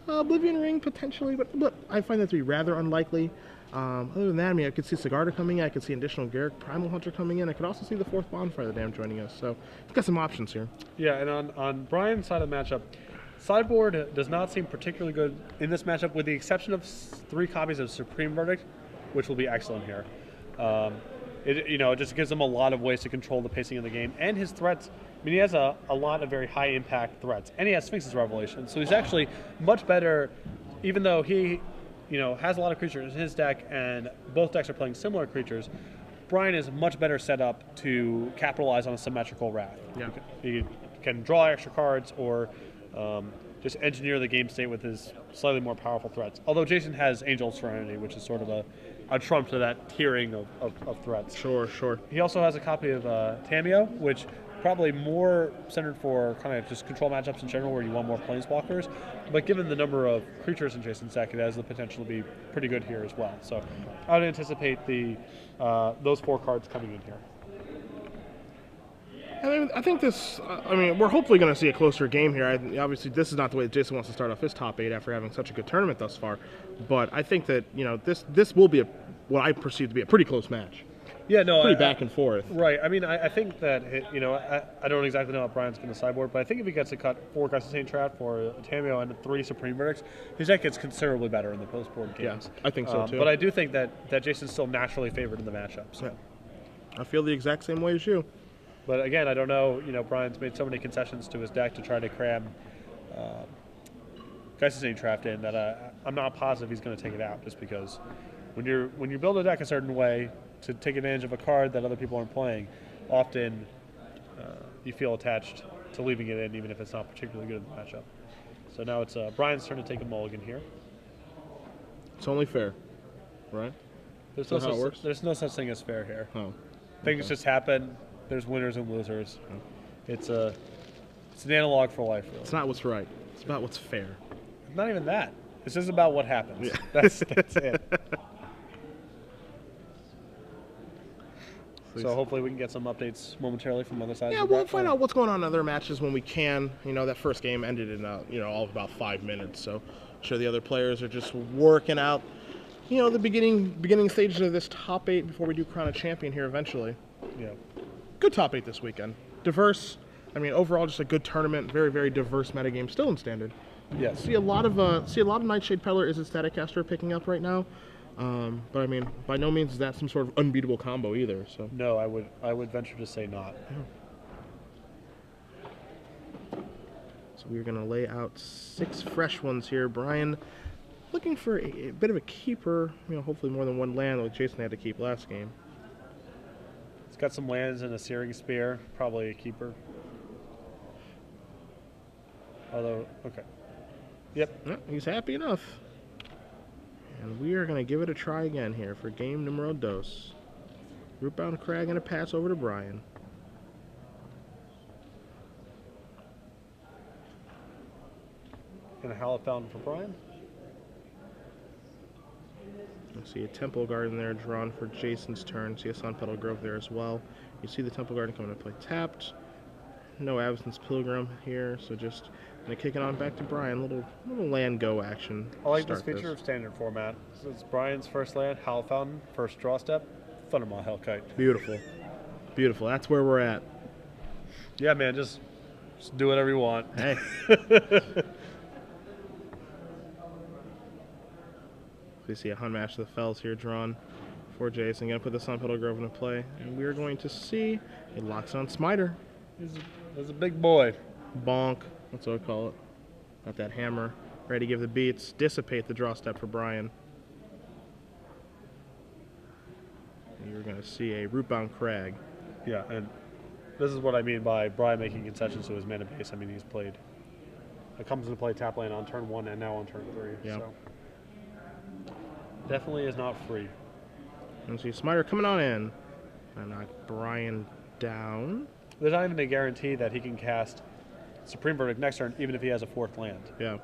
Oblivion Ring potentially, but I find that to be rather unlikely. Other than that, I mean, I could see Sigarda coming in. I could see additional Garrick Primal Hunter coming in. I could also see the 4th Bonfire Dam joining us. So we've got some options here. Yeah, and on Bryan's side of the matchup, sideboard does not seem particularly good in this matchup, with the exception of 3 copies of Supreme Verdict, which will be excellent here. It just gives him a lot of ways to control the pacing of the game, and his threats. I mean, he has a lot of very high impact threats, and he has Sphinx's Revelation, so he's actually much better, even though he, has a lot of creatures in his deck, and both decks are playing similar creatures. Bryan is much better set up to capitalize on a symmetrical wrath. Yeah. He can draw extra cards or just engineer the game state with his slightly more powerful threats. Although Jason has Angel Serenity, which is sort of a trump to that tiering of threats. Sure. He also has a copy of Tameo, which probably more centered for kind of just control matchups in general where you want more planeswalkers. But given the number of creatures in Jason's deck, it has the potential to be pretty good here as well. So I would anticipate those 4 cards coming in here. I think this, we're hopefully going to see a closer game here. Obviously, this is not the way that Jason wants to start off his top 8 after having such a good tournament thus far. But I think that, this will be what I perceive to be a pretty close match. Yeah, no, pretty back and forth. Right. I mean, I think that I don't exactly know how Bryan's going to sideboard, but I think if he gets to cut 4 Gus's Saint Trap for a Tameo and 3 Supreme Verdicts, his deck gets considerably better in the post-board games. Yeah, I think so too. But I do think that Jason's still naturally favored in the matchups. Yeah. I feel the exact same way as you. But again, I don't know. Bryan's made so many concessions to his deck to try to cram Gus's Saint Trap in that I'm not positive he's going to take it out, just because when you build a deck a certain way to take advantage of a card that other people aren't playing, often you feel attached to leaving it in, even if it's not particularly good in the matchup. So now it's Bryan's turn to take a mulligan here. It's only fair, right? There's no such thing as fair here. Oh, Things just happen. There's winners and losers. Oh. It's an analog for life, really. It's not what's right. It's about what's fair. Not even that. It's just about what happens. Yeah. That's it. So hopefully we can get some updates momentarily from other sides. Yeah, we'll find out what's going on in other matches when we can. That first game ended in all of about 5 minutes. So I'm sure the other players are just working out, the beginning stages of this top 8 before we do crown a champion here eventually. Yeah. Good top 8 this weekend. Diverse. Overall just a good tournament. Very, very diverse metagame still in standard. Yes. See a lot of Nightshade Peddler is a Static Caster picking up right now. But by no means is that some sort of unbeatable combo either. So no, I would venture to say not. So we're gonna lay out 6 fresh ones here. Bryan looking for a bit of a keeper. Hopefully more than 1 land like Jason had to keep last game. It's got some lands and a Searing Spear, probably a keeper. Although, okay. Yep. Yeah, he's happy enough. And we are going to give it a try again here for game numero dos. Rootbound Crag and a pass over to Bryan. And a Hallowed Fountain for Bryan. You see a Temple Garden there drawn for Jason's turn. See a Sun Petal Grove there as well. You see the Temple Garden coming to play tapped. No Absence Pilgrim here, so just going to kick it on back to Bryan. Little land go action. I like this feature of standard format. So it's Bryan's first land, Hallowed Fountain, first draw step, Thundermaw Hellkite. Beautiful. Beautiful. That's where we're at. Yeah, man, just do whatever you want. Hey. We see a Hunmash of the Fells here drawn for Jason. Going to put the Sun Petal Grove into play. And we're going to see it locks on Smiter. He's a big boy. Bonk. That's what I call it. Got that hammer. Ready to give the beats. Dissipate the draw step for Bryan. And you're going to see a Rootbound Crag. Yeah, and this is what I mean by Bryan making concessions to his mana base. He's played. It comes into play tap land on turn 1 and now on turn 3. Yep. So definitely is not free. And see Smiter coming on in. And knock Bryan down. There's not even a guarantee that he can cast Supreme Verdict next turn, even if he has a 4th land. Yeah.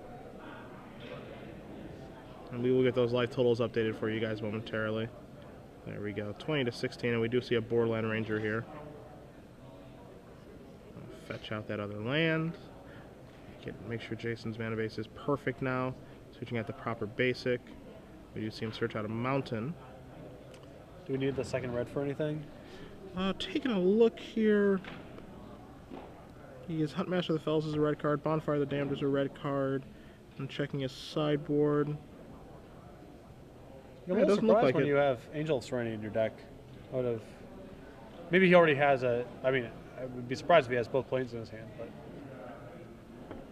And we will get those life totals updated for you guys momentarily. There we go. 20-16, and we do see a Borderland Ranger here. Fetch out that other land. Make sure Jason's mana base is perfect now. Switching out the proper basic. We do see him search out a mountain. Do we need the second red for anything? Taking a look here. He is Huntmaster of the Fells is a red card. Bonfire of the Damned is a red card. And checking his sideboard. You're a little surprised when you have Angel of Serenity in your deck. I would have. Maybe he already has a. I mean, I would be surprised if he has both planes in his hand. But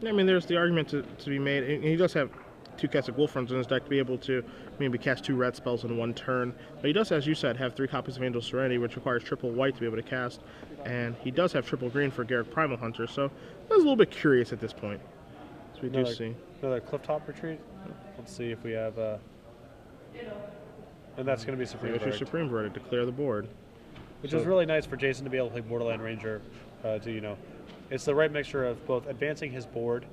I mean, there's the argument to be made. And he does have 2 Keswick Wolfrons in his deck to be able to maybe cast 2 red spells in one turn. But he does, as you said, have 3 copies of Angel of Serenity, which requires triple white to be able to cast. And he does have triple green for Garruk Primal Hunter. So I was a little bit curious at this point. So we do see another Clifftop Retreat. Let's see if we have. And that's going to be Supreme Verdict. Supreme Verdict to clear the board. Which is really nice for Jason to be able to play Borderland Ranger. It's the right mixture of both advancing his board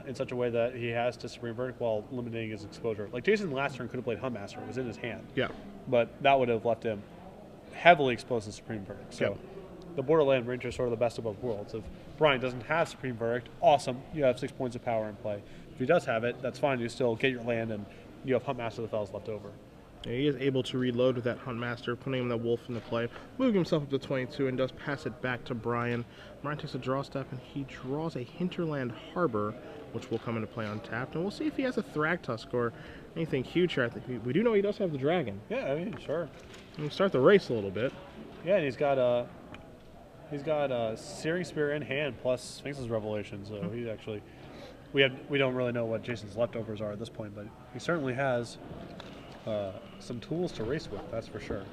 in such a way that he has to Supreme Verdict while limiting his exposure. Like Jason last turn could have played Huntmaster, it was in his hand. Yeah. But that would have left him heavily exposed to Supreme Verdict. So the Borderland Ranger is sort of the best of both worlds. If Bryan doesn't have Supreme Verdict, awesome, you have 6 points of power in play. If he does have it, that's fine, you still get your land and you have Huntmaster of the Fells left over. Yeah, he is able to reload with that Huntmaster, putting the Wolf into play, moving himself up to 22, and does pass it back to Bryan. Bryan takes a draw step, and he draws a Hinterland Harbor, which will come into play untapped. And we'll see if he has a Thragtusk or anything huge here. I think we do know he does have the Dragon. Yeah, I mean, sure. And we start the race a little bit. Yeah, and he's got Searing Spear in hand plus Sphinx's Revelation. So he's actually we don't really know what Jason's leftovers are at this point, but he certainly has some tools to race with, that's for sure.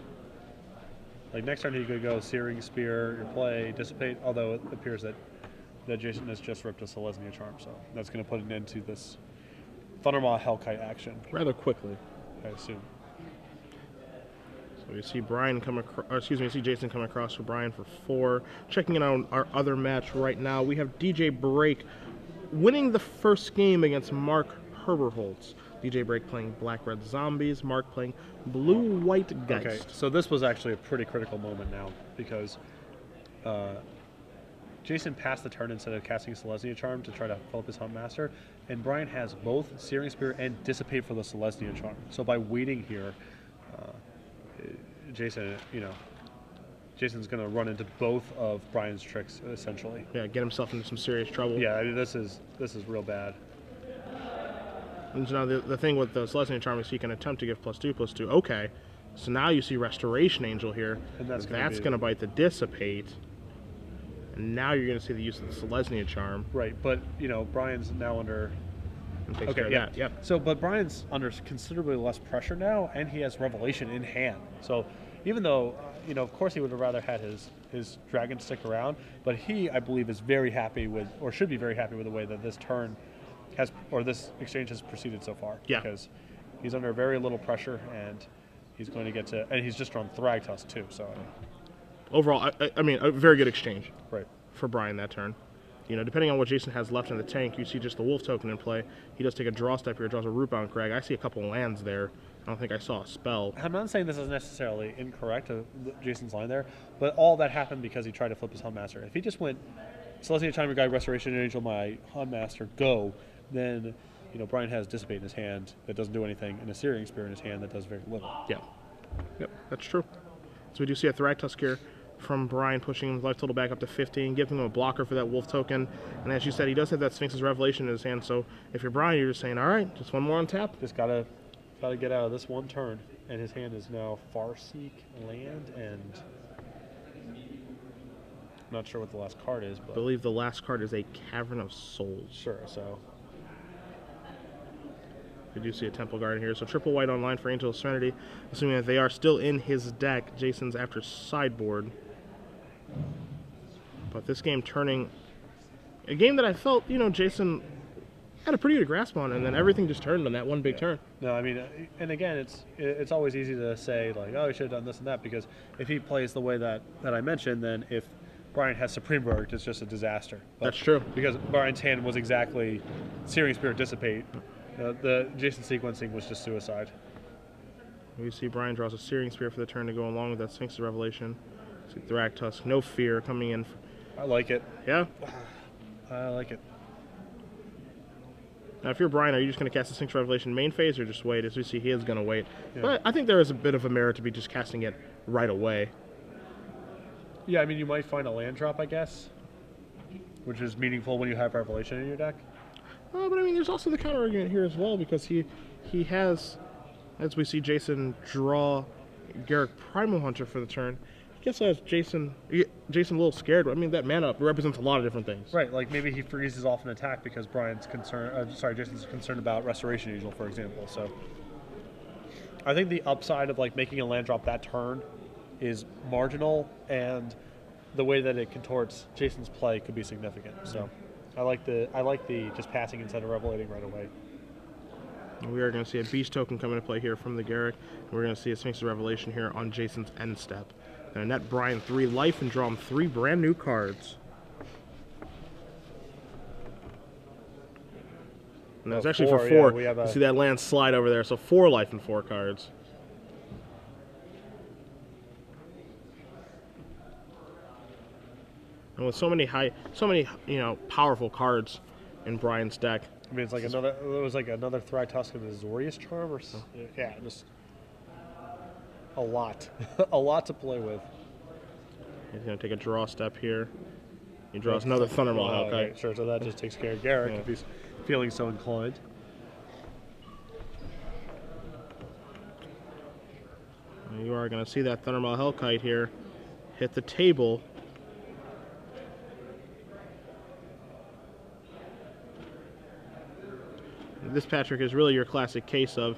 Like next turn he could go Searing Spear, your play, Dissipate, although it appears that Jason has just ripped a Selesnya Charm, so that's going to put an end to this Thundermaw Hellkite action. Rather quickly, I assume. So we see Bryan come across, we see Jason come across for Bryan for 4. Checking in on our other match right now, we have DJ Break winning the first game against Mark Herberholtz. DJ Break playing Black-Red Zombies, Mark playing Blue-White Geist. Okay, so this was actually a pretty critical moment now, because Jason passed the turn instead of casting Selesnya Charm to try to fill up his Huntmaster, and Bryan has both Searing Spear and Dissipate for the Selesnya Charm. So by waiting here, Jason's going to run into both of Bryan's tricks, essentially. Yeah, get himself into some serious trouble. Yeah, I mean, this is real bad. And so now the thing with the Selesnya Charm is he can attempt to give +2/+2. Okay, so now you see Restoration Angel here. And that's going to bite the Dissipate. And now you're going to see the use of the Selesnya Charm. Right, but, Bryan's now under... Okay, yeah. So, but Bryan's under considerably less pressure now, and he has Revelation in hand. So, even though, of course he would have rather had his Dragon stick around, but he, I believe, is very happy with, or should be very happy with the way that this turn has, or this exchange has proceeded so far. Yeah. Because he's under very little pressure, and he's going to get to, and he's just drawn Thragtusk too, so. Overall, I mean, a very good exchange. Right. For Bryan that turn. Depending on what Jason has left in the tank, you see just the Wolf token in play. He does take a draw step here, draws a Rootbound Crag. I see a couple lands there. I don't think I saw a spell. I'm not saying this is necessarily incorrect, Jason's line there, but all that happened because he tried to flip his Huntmaster. If he just went Selesnya Charm, your guy, Restoration Angel, my Huntmaster, go, then Bryan has Dissipate in his hand that doesn't do anything, and a Searing Spear in his hand that does very little. Yeah. Yep, that's true. So we do see a Thragtusk here from Bryan, pushing his life total back up to 15, giving him a blocker for that Wolf token. And as you said, he does have that Sphinx's Revelation in his hand, so if you're Bryan, you're just saying, all right, just one more on tap. Just gotta get out of this one turn, and his hand is now Farseek land, and I'm not sure what the last card is, but I believe the last card is a Cavern of Souls. Sure, so we do see a Temple Garden here, so triple white online for Angel of Serenity, assuming that they are still in his deck. Jason's after sideboard. But this game turning a game that I felt, Jason had a pretty good grasp on, and then everything just turned on that one big turn. No, I mean, and again, it's always easy to say, like, oh, he should have done this and that, because if he plays the way that I mentioned, then if Bryan has Supreme Verdict, it's just a disaster. But that's true. Because Bryan's hand was exactly Searing Spear, Dissipate. The Jason sequencing was just suicide. We see Bryan draws a Searing Spear for the turn to go along with that Sphinx's Revelation. See Thragtusk, no fear coming in. I like it. Yeah? I like it. Now, if you're Bryan, are you just going to cast the Sphinx Revelation main phase or just wait? As we see, he is going to wait. Yeah. But I think there is a bit of a merit to be just casting it right away. Yeah, I mean, you might find a land drop, I guess, which is meaningful when you have Revelation in your deck. But I mean, there's also the counter argument here as well, because he has, as we see Jason draw Garruk Primal Hunter for the turn, he also has Jason a little scared. I mean, that mana represents a lot of different things. Right, like maybe he freezes off an attack because Jason's concerned about Restoration Angel, for example. So I think the upside of like making a land drop that turn is marginal, and the way that it contorts Jason's play could be significant. So I like the just passing instead of revelating right away. We are going to see a Beast token come into play here from the Garruk, and we're going to see a Sphinx of Revelation here on Jason's end step. Going to net Bryan 3 life and draw him 3 brand new cards. And that's actually for 4. Yeah, you see that land slide over there, so 4 life and 4 cards. And with so many powerful cards in Bryan's deck. I mean, it was like another Thragtusk and a Azorius Charm, or yeah, just a lot, a lot to play with. He's going to take a draw step here. He draws another Thundermaw. Okay, sure. So that just takes care of Garruk if he's feeling so inclined. You are going to see that Thundermaw Hellkite here hit the table. This, Patrick, is really your classic case of,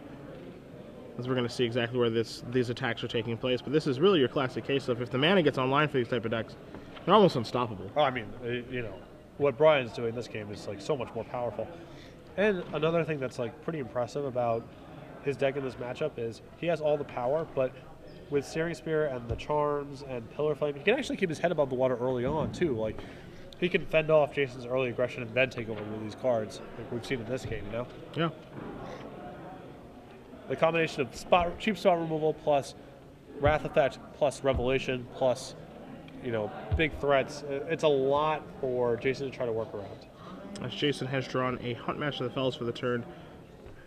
as we're going to see exactly where these attacks are taking place, but this is really your classic case of if the mana gets online for these type of decks, they're almost unstoppable. Oh, I mean, what Bryan's doing in this game is like so much more powerful. And another thing that's like pretty impressive about his deck in this matchup is he has all the power, but with Searing Spear and the Charms and Pillar Flame, he can actually keep his head above the water early on too. Like, he can fend off Jason's early aggression and then take over with these cards, like we've seen in this game, Yeah. The combination of cheap spot removal plus Wrath Effect plus Revelation plus, big threats. It's a lot for Jason to try to work around. As Jason has drawn a Hunt Master of the Fells for the turn,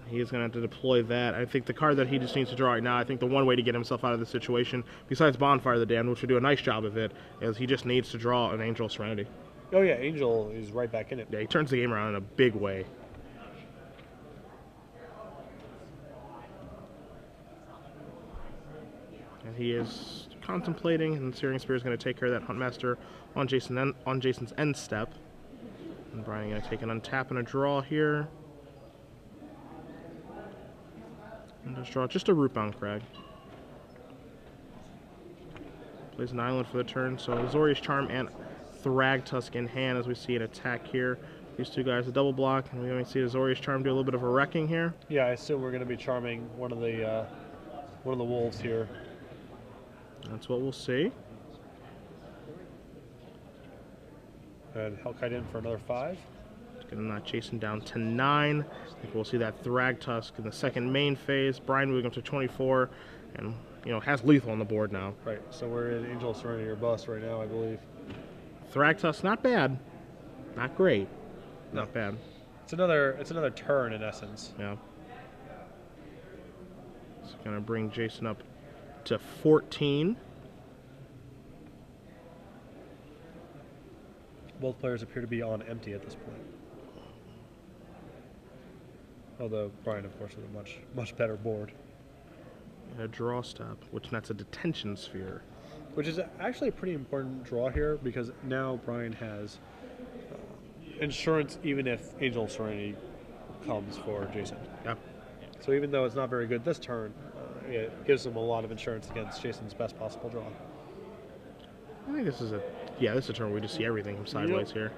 he is going to have to deploy that. I think the card that he just needs to draw right now, I think the one way to get himself out of this situation, besides Bonfire of the Damned, which would do a nice job of it, is he just needs to draw an Angel of Serenity. Oh yeah, Angel is right back in it. Yeah, he turns the game around in a big way. And he is contemplating, and Searing Spear is going to take care of that Huntmaster on Jason's end step. And Bryan going to take an untap and a draw here. And just draw just a Rootbound Crag. Plays an island for the turn, so Azorius Charm and Thragtusk in hand as we see an attack here. These two guys a double block, and we only see Azorius Charm do a little bit of a wrecking here. Yeah, I assume we're going to be charming one of the wolves here. That's what we'll see. And Hellkite in for another 5. Getting Jason down to 9. I think we'll see that Thragtusk in the second main phase. Bryan moving up to 24, and has lethal on the board now. Right. So we're in Angel of Serenity or bust right now, I believe. Thragtusk, not bad, not great, not bad. It's another turn in essence. Yeah. It's gonna bring Jason up to 14. Both players appear to be on empty at this point. Although Bryan, of course, with a much better board. And a draw step, which nets a Detention Sphere. Which is actually a pretty important draw here, because now Bryan has insurance even if Angel of Serenity comes for Jason. Yeah. So even though it's not very good this turn, it gives him a lot of insurance against Jason's best possible draw. I think this is a turn where we just see everything from sideways here.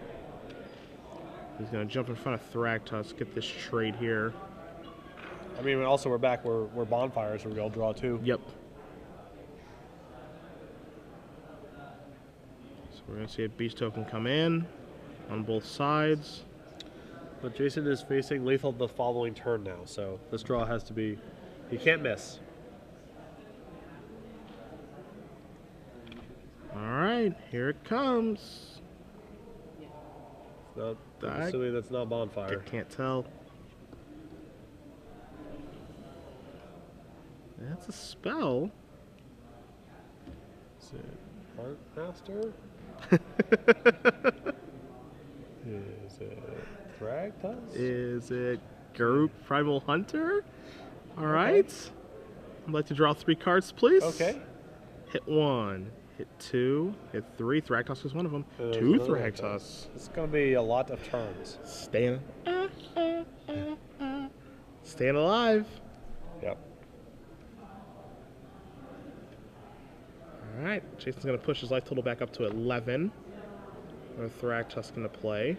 He's going to jump in front of Thragtusk, get this trade here. I mean, also we're back where Bonfire is a real draw too. Yep. So we're going to see a Beast token come in on both sides. But Jason is facing lethal the following turn now, so this draw has to be, he can't miss. All right, here it comes. Assuming that's not Bonfire. I can't tell. That's a spell. Is it Art Master? Is it Thragtusk? Is it Garuk Primal Hunter? All right. I'd like to draw 3 cards, please. Okay. Hit 1, hit 2, hit 3. Thragtusk is one of them. There's 2 another Thragtusks. It's going to be a lot of turns. Staying alive. Yep. All right. Jason's going to push his life total back up to 11. Or Thragtusk into play.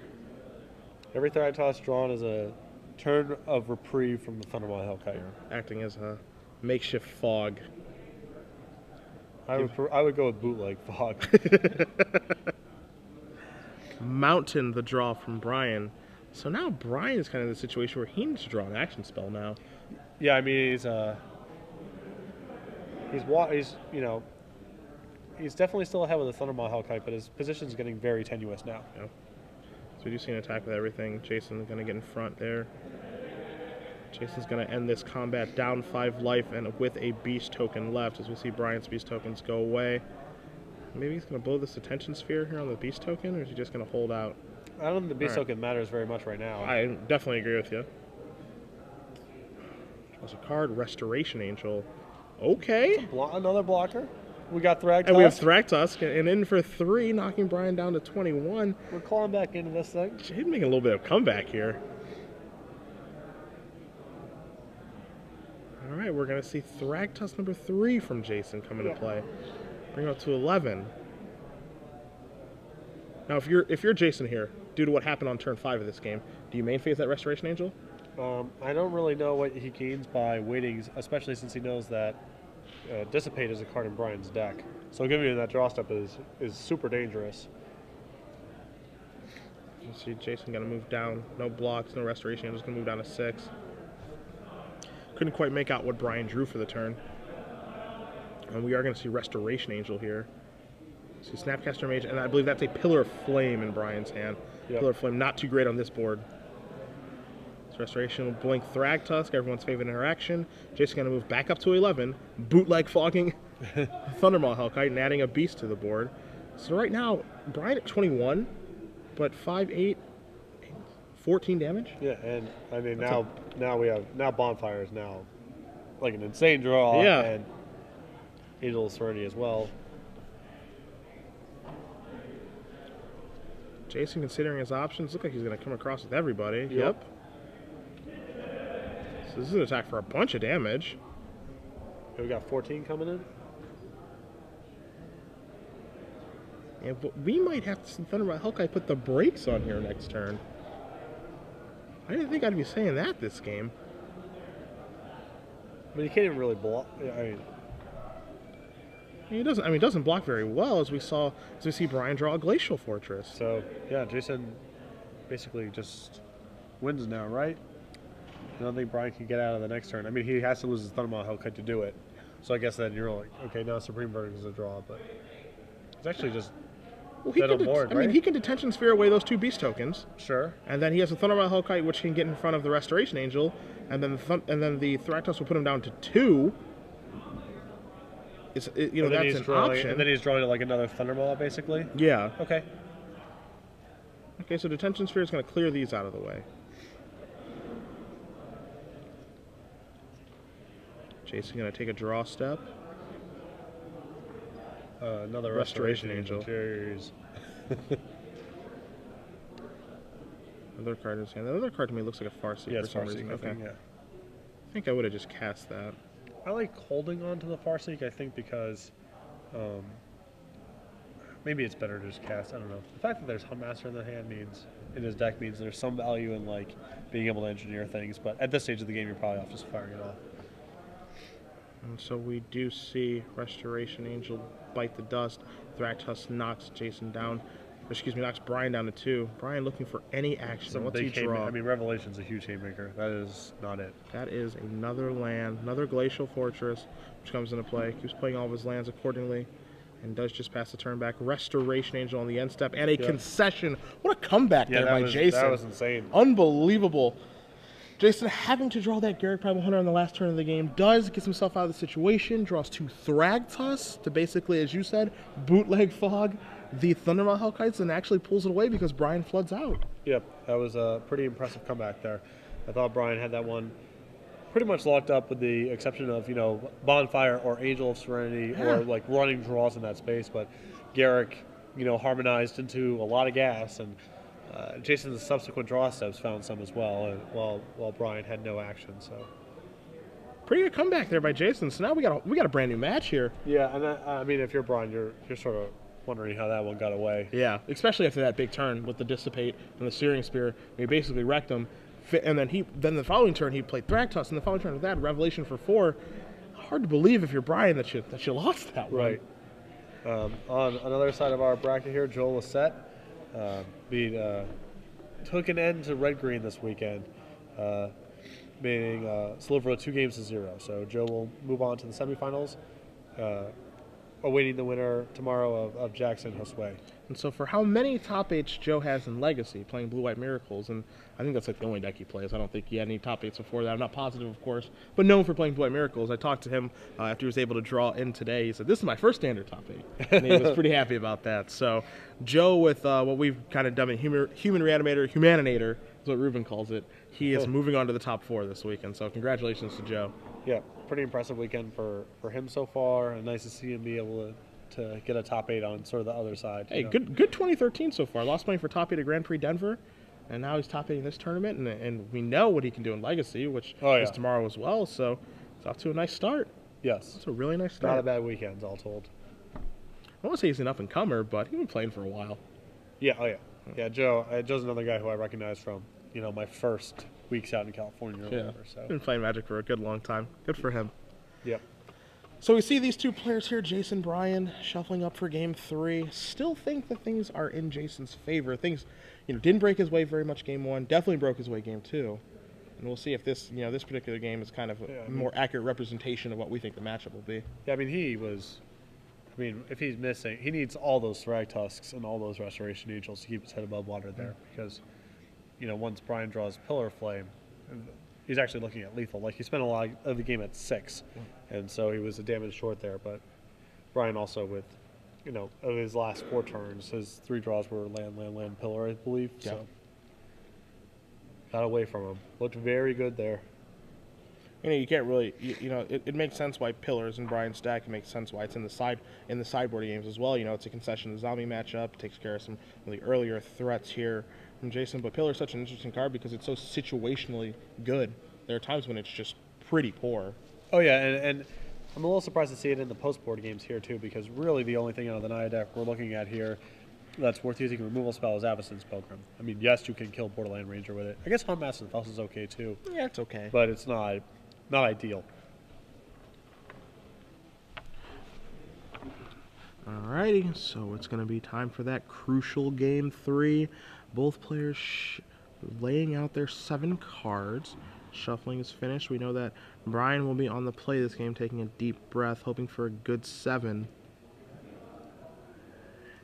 Every Thragtusk drawn is a turn of reprieve from the Thundermaw Hellkite. Acting as a makeshift fog. I would go with bootleg fog. Mountain the draw from Bryan. So now Bryan is kind of in the situation where he needs to draw an action spell now. Yeah, I mean he's definitely still ahead with the Thundermaw Hellkite, but his position's getting very tenuous now. Yeah. So we do see an attack with everything. Jason's going to get in front there. Jason's going to end this combat down 5 life and with a beast token left as we see Bryan's beast tokens go away. Maybe he's going to blow this attention sphere here on the beast token, or is he just going to hold out? I don't think the beast token matters very much right now. I definitely agree with you. Draws a card, Restoration Angel. Okay. Another blocker. We got Thragtusk. And we have Thragtusk, and in for 3, knocking Bryan down to 21. We're clawing back into this thing. He's making a little bit of comeback here. All right, we're going to see Thragtusk number 3 from Jason come into play. Bring it up to 11. Now, if you're Jason here, due to what happened on turn 5 of this game, do you main phase that Restoration Angel? I don't really know what he gains by waiting, especially since he knows that Dissipate is a card in Bryan's deck. So giving him that draw step is super dangerous. You see Jason going to move down. No blocks, no Restoration Angel. Just going to move down to 6. Couldn't quite make out what Bryan drew for the turn. And we are going to see Restoration Angel here. See Snapcaster Mage, and I believe that's a Pillar of Flame in Bryan's hand. Yep. Pillar of Flame, not too great on this board. So Restoration will blink Thragtusk, everyone's favorite interaction. Jason's going to move back up to 11, bootleg fogging Thundermaw Hellkite and adding a beast to the board. So right now, Bryan at 21, but 5, 8, 14 damage? Yeah, and I mean now Bonfire is now like an insane draw. Yeah. And Angel of Serenity as well. Jason, considering his options, look like he's going to come across with everybody. Yep. So this is an attack for a bunch of damage. And we got 14 coming in. Yeah, but we might have to see Thundermaw Hellkite put the brakes on here next turn. I didn't think I'd be saying that this game. I mean, you can't even really block. I mean, he doesn't. I mean, doesn't block very well, as we see Bryan draw a Glacial Fortress. So yeah, Jason basically just wins now, right? I don't think Bryan can get out of the next turn. I mean, he has to lose his Thundermaw Hellkite to do it. So I guess then you're like, okay, now Supreme Verdict is a draw, but it's actually just middle board, right? I mean, he can Detention Sphere away those 2 beast tokens. Sure. And then he has a Thundermaw Hellkite, which can get in front of the Restoration Angel, and then the Thragtusk will put him down to 2. That's an option. And then he's drawing like another Thundermaw, basically? Yeah. Okay. Okay, so Detention Sphere is going to clear these out of the way. Jason going to take a draw step. Another Restoration Angel. Cheers. Another card in his hand. That other card to me looks like a Farseek for some reason. Okay. Yeah. I think I would have just cast that. I like holding on to the Farseek, I think, because maybe it's better to just cast. I don't know. The fact that there's Huntmaster in the hand in his deck means there's some value in like being able to engineer things, but at this stage of the game, you're probably off just firing it off. And so we do see Restoration Angel bite the dust. Thragtusk knocks Jason down. Knocks Bryan down to 2. Bryan looking for any action. What's he draw? I mean, Revelation's a huge haymaker. That is not it. That is another land, another Glacial Fortress, which comes into play. Keeps playing all of his lands accordingly, and does just pass the turn back. Restoration Angel on the end step, and a concession. What a comeback there by Jason. That was insane. Unbelievable. Jason having to draw that Garrick Primal Hunter on the last turn of the game does get himself out of the situation, draws 2 Thragtusk to basically, as you said, bootleg fog the Thundermaw Hellkites and actually pulls it away because Bryan floods out. Yep, that was a pretty impressive comeback there. I thought Bryan had that one pretty much locked up with the exception of, Bonfire or Angel of Serenity or like running draws in that space, but Garrick, harmonized into a lot of gas, and Jason's subsequent draw steps found some as well, while Bryan had no action. So pretty good comeback there by Jason. So now we got a brand new match here. Yeah, and I mean, if you're Bryan, you're sort of wondering how that one got away. Yeah, especially after that big turn with the Dissipate and the Searing Spear. He basically wrecked him, and then the following turn he played Thragtusk, and the following turn of that Revelation for 4. Hard to believe if you're Bryan that you lost that one. Right. On another side of our bracket here, Joel Lissette took an end to Red Green this weekend, meaning Slivera 2-0. So Joe will move on to the semifinals, awaiting the winner tomorrow of Jackson Josue. And so for how many top 8s Joe has in Legacy, playing Blue White Miracles, and I think that's like the only deck he plays. I don't think he had any top 8s before that. I'm not positive, of course, but known for playing Blue White Miracles. I talked to him after he was able to draw in today. He said, "This is my first standard top 8." And he was pretty happy about that. So Joe, with what we've kind of done in human reanimator, humaninator is what Ruben calls it, he is moving on to the top 4 this weekend. So congratulations to Joe. Yeah, pretty impressive weekend for him so far, and nice to see him be able to get a top 8 on sort of the other side. Hey, good 2013 so far. Lost money for top 8 at Grand Prix Denver, and now he's top 8 in this tournament, and we know what he can do in Legacy, which is tomorrow as well, so it's off to a nice start. Yes. It's a really nice start. Not a bad weekend, all told. I won't say he's an up-and-comer, but he's been playing for a while. Yeah, Yeah, Joe's another guy who I recognize from, my first weeks out in California or whatever. So. Been playing Magic for a good long time. Good for him. Yep. So we see these two players here, Jason, Bryan, shuffling up for Game 3. Still think that things are in Jason's favor. Things, didn't break his way very much Game 1. Definitely broke his way Game 2. And we'll see if this, this particular game is kind of a more accurate representation of what we think the matchup will be. Yeah, if he's missing, he needs all those Thragtusks and all those Restoration Angels to keep his head above water there. Because, once Bryan draws Pillar of Flame, he's actually looking at lethal. Like, he spent a lot of the game at 6, and so he was a damage short there. But Bryan also with, of his last 4 turns, his 3 draws were land, pillar, I believe. Yeah. So got away from him. Looked very good there. You can't really, it makes sense why Pillars in Bryan's deck. It makes sense why it's in the sideboard games as well. It's a concession to zombie matchup. It takes care of some of the earlier threats here from Jason. But Pillar is such an interesting card because it's so situationally good. There are times when it's just pretty poor. Oh yeah, and I'm a little surprised to see it in the post-board games here too, because really the only thing out of the Naya deck we're looking at here that's worth using a removal spell is Avacyn's Pilgrim. I mean, yes, you can kill Borderland Ranger with it. I guess Huntmaster of the Fells is okay too. Yeah, it's okay. But it's not ideal. Alrighty, so it's going to be time for that crucial Game 3. Both players laying out their 7 cards. Shuffling is finished. We know that Bryan will be on the play this game, taking a deep breath, hoping for a good 7.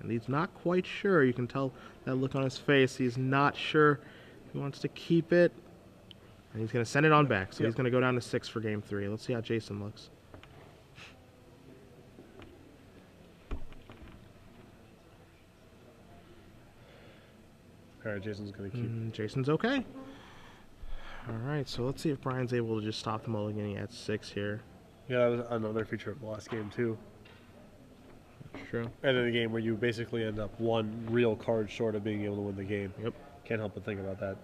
And he's not quite sure. You can tell that look on his face. He's not sure if he wants to keep it. And he's going to send it on back. So he's going to go down to 6 for Game 3. Let's see how Jason looks. All right, Jason's going to keep. Jason's okay. All right, so let's see if Bryan's able to just stop the mulligan at 6 here. Yeah, that was another feature of the last game, too. That's true. And in a game where you basically end up 1 real card short of being able to win the game. Yep. Can't help but think about that.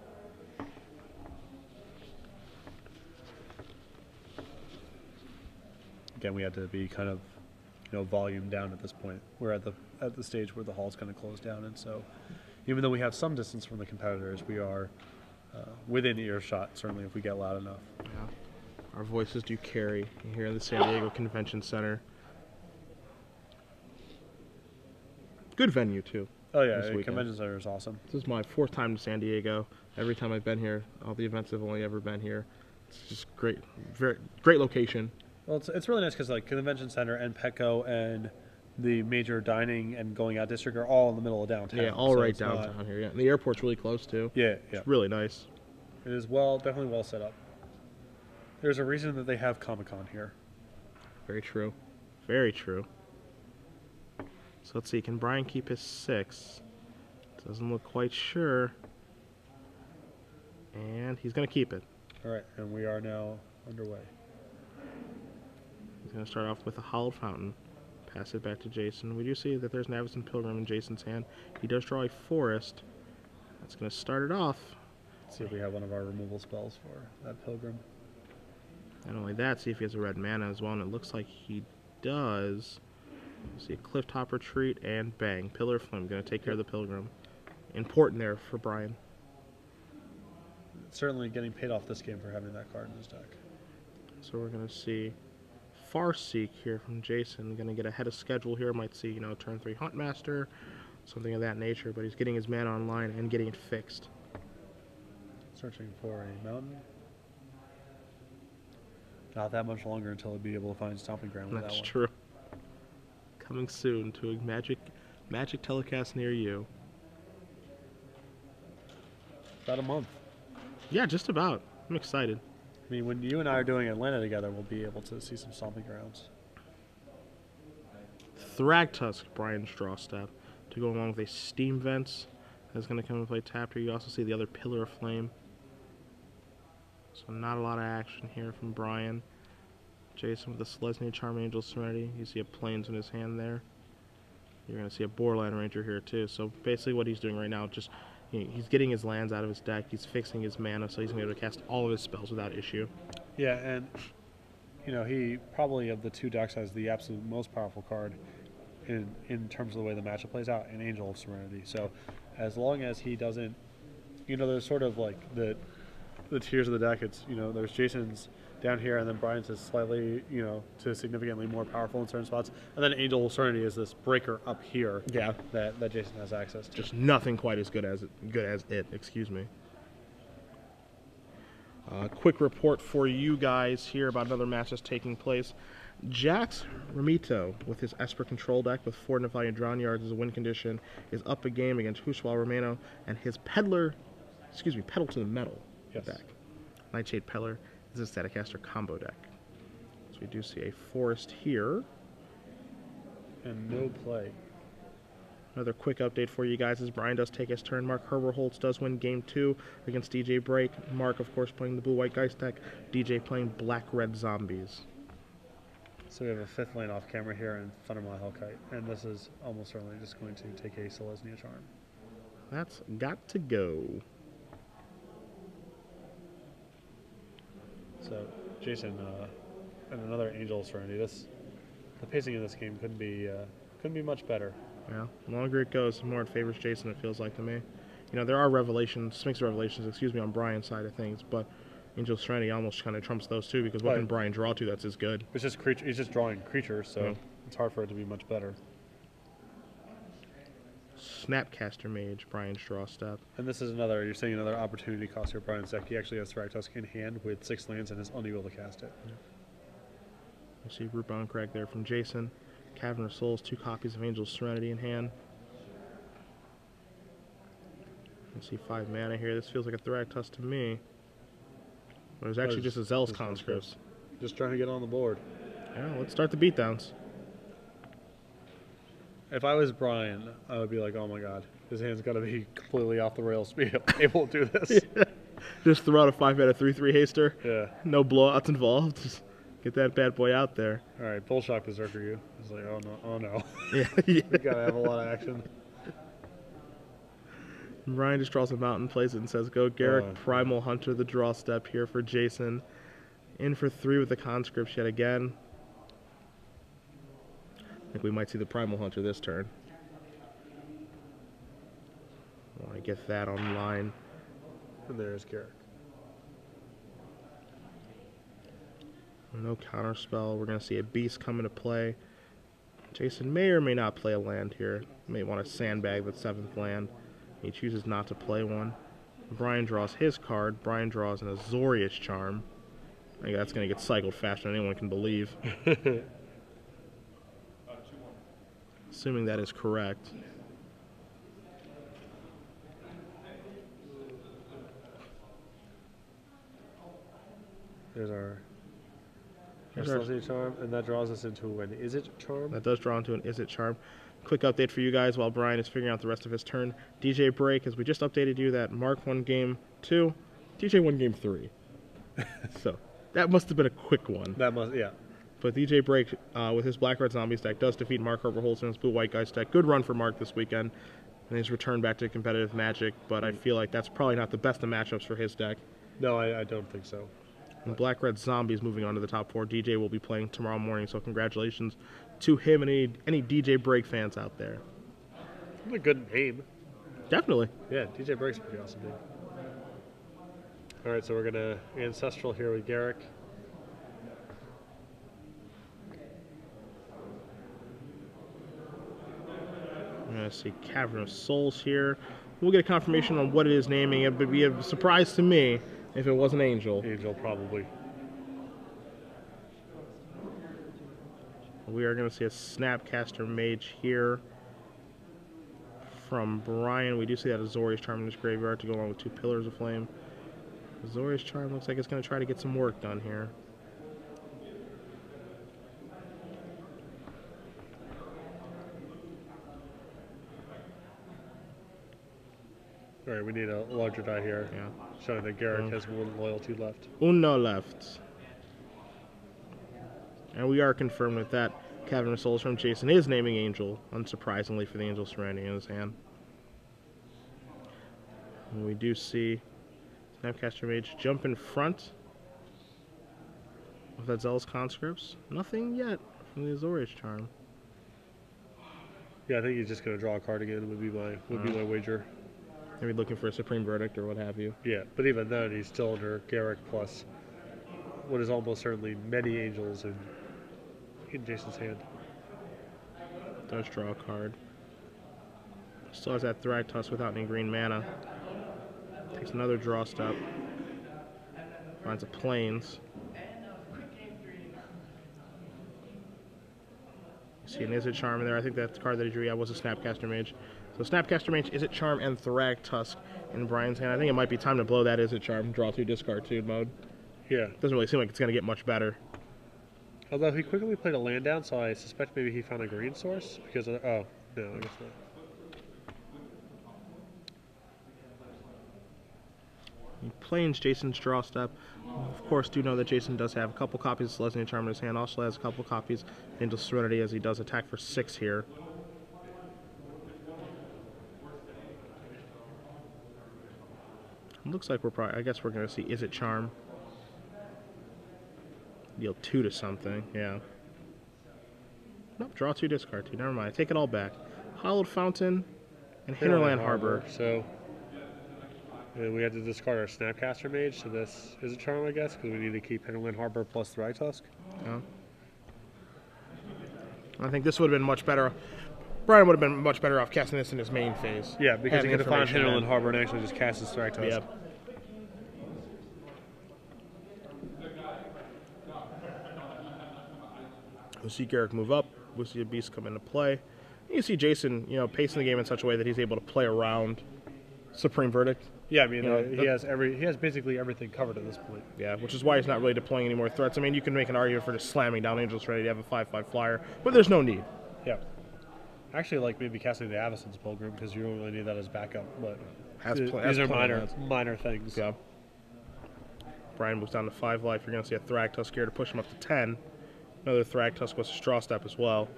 Again, we had to be kind of, volume down at this point. We're at the stage where the hall's kind of closed down, and so even though we have some distance from the competitors, we are within earshot, certainly if we get loud enough. Yeah. Our voices do carry here in the San Diego Convention Center. Good venue, too. Oh, yeah, the Convention Center is awesome. This is my 4th time to San Diego. Every time I've been here, all the events have only ever been here. It's just great, very great location. Well, it's really nice because like Convention Center and Petco and the major dining and going out district are all in the middle of downtown. Yeah, all so right downtown here. Yeah, and the airport's really close too. Yeah, It's really nice. It is definitely well set up. There's a reason that they have Comic-Con here. Very true. Very true. So let's see, can Bryan keep his 6? Doesn't look quite sure. And he's going to keep it. All right, and we are now underway. He's going to start off with a hollowed fountain. Pass it back to Jason. We do see that there's an Avacyn Pilgrim in Jason's hand. He does draw a forest. That's going to start it off. Let's see if we have one of our removal spells for that Pilgrim. Not only that, see if he has a red mana as well, and it looks like he does. See a Clifftop Retreat, and bang. Pillar of Flame, going to take care of the Pilgrim. Important there for Bryan. Certainly getting paid off this game for having that card in his deck. So we're going to see Farseek here from Jason. Going to get ahead of schedule here. Might see, you know, turn 3 Huntmaster, something of that nature, but he's getting his mana online and getting it fixed. Searching for a mountain. Not that much longer until he'll be able to find Stomping Ground with that one. That's true. Coming soon to a magic telecast near you. About a month. Yeah, just about. I'm excited. I mean, when you and I are doing Atlanta together, we'll be able to see some Stomping Grounds. Thragtusk, Bryan's draw step, to go along with a Steam Vents. That's going to come and play tapped here. You also see the other Pillar of Flame. So not a lot of action here from Bryan. Jason with the Selesnya Charm Angel Serenity. You see a Plains in his hand there. You're going to see a Boreland Ranger here too. So basically what he's doing right now, just he's getting his lands out of his deck. He's fixing his mana, so he's going to be able to cast all of his spells without issue. Yeah, and you know, he probably of the two decks has the absolute most powerful card in terms of the way the matchup plays out, in Angel of Serenity. So as long as he doesn't, you know, there's sort of like the tiers of the deck. It's, you know, there's Jason's down here, and then Bryan's is slightly, you know, to significantly more powerful in certain spots, and then Angel of Serenity is this breaker up here. Yeah, that Jason has access to. Just nothing quite as good as it. Excuse me. Quick report for you guys here about another match that's taking place. Jax Ramito, with his Esper control deck with 4 Nefarian Drawn Yards as a win condition, is up a game against Huswal Romano and his Pedal to the Metal deck. Nightshade Peddler is a Staticaster combo deck. So we do see a forest here. And no play. Another quick update for you guys as Bryan does take his turn. Mark Herberholtz does win Game 2 against DJ Break. Mark, of course, playing the Blue-White Geist deck. DJ playing Black-Red Zombies. So we have a 5th lane off camera here in Thundermaw Hellkite, and this is almost certainly just going to take a Selesnya Charm. That's got to go. So Jason and another Angel of Serenity. The pacing of this game couldn't be much better. Yeah, the longer it goes, the more it favors Jason, it feels like to me. You know, there are Sphinx revelations, on Bryan's side of things, but Angel of Serenity almost kind of trumps those two, because what can Bryan draw to that's as good? It's just he's just drawing creatures, so it's hard for it to be much better. Snapcaster Mage, Bryan's draw step. And this is you're saying another opportunity cost here, Bryan's deck. He actually has Thragtusk in hand with 6 lands and is unable to cast it. Yeah. You see Rootbound Crag there from Jason. Cavern of Souls, 2 copies of Angel of Serenity in hand. You see 5 mana here. This feels like a Thragtusk to me. But it was actually just a Zealous Conscripts. Just trying to get on the board. Yeah, let's start the beatdowns. If I was Bryan, I would be like, oh my god, his hand's got to be completely off the rails to be able to do this. Yeah. Just throw out a 5-mana 3/3 haster. Yeah. No blowouts involved. Just get that bad boy out there. All right, Bullshock Berserker you. It's like, oh no. Yeah. We gotta have a lot of action. Bryan just draws a mountain, plays it, and says, go Garruk, Primal Hunter, the draw step here for Jason. In for 3 with the conscripts yet again. I think we might see the Primal Hunter this turn. Want to get that online. And there's Garruk. No counter spell. We're going to see a beast come into play. Jason may or may not play a land here. May want to sandbag the 7th land. He chooses not to play one. Bryan draws his card. Bryan draws an Azorius Charm. I think that's going to get cycled faster than anyone can believe. Assuming that is correct. There's our There's our- Celestia charm, and that draws us into an Is It charm. That does draw into an Is It charm. Quick update for you guys while Bryan is figuring out the rest of his turn. DJ Break, as we just updated you that Mark won game 2, DJ won game 3. So that must have been a quick one. That must, yeah. But DJ Break, with his Black-Red Zombies deck, does defeat Mark Harper Holzen's Blue-White Guys deck. Good run for Mark this weekend. And he's returned back to competitive Magic, but I feel like that's probably not the best of matchups for his deck. No, I don't think so. And Black-Red Zombies moving on to the top 4. DJ will be playing tomorrow morning, so congratulations to him and any DJ Break fans out there. What a good name. Definitely. Yeah, DJ Break's a pretty awesome name. All right, so we're going to Ancestral here with Garrick. I'm going to see Cavern of Souls here. We'll get a confirmation on what it is naming it, but it'd be a surprise to me if it was an Angel. Angel, probably. We are going to see a Snapcaster Mage here from Bryan. We do see that Azorius Charm in his graveyard to go along with 2 Pillars of Flame. Azorius Charm looks like it's going to try to get some work done here. All right, we need a larger die here. Yeah. Showing that Garrick has 1 loyalty left. Uno left. And we are confirmed with that. Cavern of Souls from Jason is naming Angel, unsurprisingly for the Angel Serenity in his hand. And we do see Snapcaster Mage jump in front of that Zealous Conscripts. Nothing yet from the Azorius Charm. Yeah, I think he's just going to draw a card again. Would be my wager. Maybe looking for a Supreme Verdict or what have you. Yeah, but even then, he's still under Garrick plus what is almost certainly many Angels in Jason's hand. Does draw a card. Still has that Thragtusk without any green mana. Takes another draw step. Finds a Plains. See an Is It Charm in there. I think that card that he drew, yeah, was a Snapcaster Mage. So Snapcaster Mage, Is It Charm, and Thragtusk in Bryan's hand. I think it might be time to blow that Is It Charm, draw 2, discard 2 mode. Yeah. Doesn't really seem like it's going to get much better. Although he quickly played a land down, so I suspect maybe he found a green source because of, oh no, I guess not. Plains Jason's draw step. Of course, do know that Jason does have a couple copies of Celestia Charm in his hand. Also has a couple copies of Angel Serenity as he does attack for 6 here. It looks like we're probably, I guess we're going to see Is It Charm. Deal 2 to something, yeah. Nope, draw 2, discard 2. Never mind, I take it all back. Hollowed Fountain and Hinterland Harbor. So we had to discard our Snapcaster Mage, so this is a charm, I guess, because we need to keep Hinterland Harbor plus Thragtusk. Yeah. I think this would have been much better. Bryan would have been much better off casting this in his main phase. Yeah, because he could have found information Hinterland then. Harbor and actually just cast his Thragtusk. Yep. We'll see Garrick move up. We'll see a Beast come into play. You see Jason, pacing the game in such a way that he's able to play around Supreme Verdict. Yeah, I mean, he has basically everything covered at this point. Yeah, which is why he's not really deploying any more threats. I mean, you can make an argument for just slamming down Angels Ready to have a 5/5 flyer, but there's no need. Yeah. Actually, like maybe casting the Avacyn's Pilgrim because you don't really need that as backup. But these are minor things. Yeah. Bryan moves down to 5 life. You're going to see a Thragtusk here to push him up to 10. Another Thragtusk with a Straw Step as well.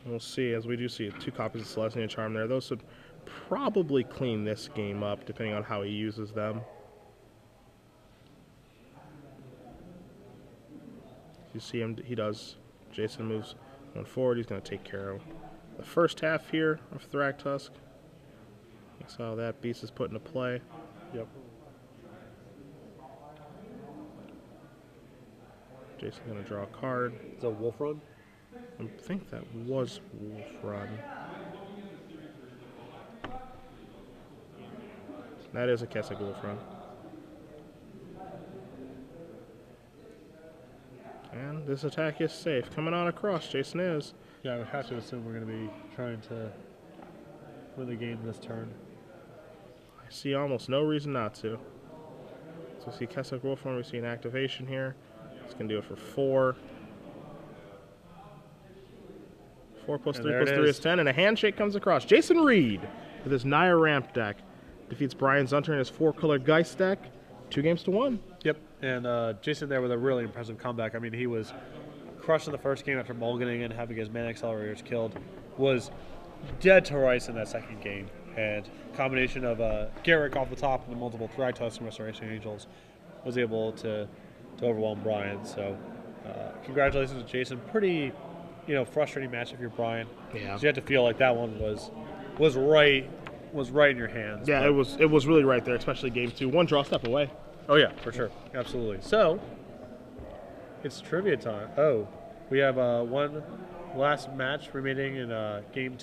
We'll see, as we do see 2 copies of Celestia Charm there. Those should probably clean this game up, depending on how he uses them. You see him, he does. Jason moves going forward. He's going to take care of the first half here of Thragtusk. You saw that Beast is put into play. Yep. Jason's going to draw a card. Is that Wolf Run? I think that was Wolf Run. That is a Kessig Wolf Run. And this attack is safe. Coming on across, Jason is. Yeah, I would have to assume we're going to be trying to win the game this turn. I see almost no reason not to. So we see Keswick Wolfhorn, we see an activation here. It's going to do it for 4. 4 plus 3 plus 3 is 10, and a handshake comes across. Jason Reed with his Naya Ramp deck defeats Bryan Zunter in his 4-color Geist deck. 2 games to 1. Yep, and Jason there with a really impressive comeback. I mean, he was crushed in the first game after mulliganing and having his mana accelerators killed. Was dead to rights in that second game. And combination of Garrick off the top and the multiple Thritus from Restoration Angels was able to overwhelm Bryan. So congratulations to Jason. Pretty, frustrating match if you're Bryan. Yeah. So you have to feel like that one was right in your hands. Yeah, but it was really right there, especially game 2. 1 draw step away. Oh yeah, for sure, absolutely. So it's trivia time. Oh, we have one last match remaining in game 2.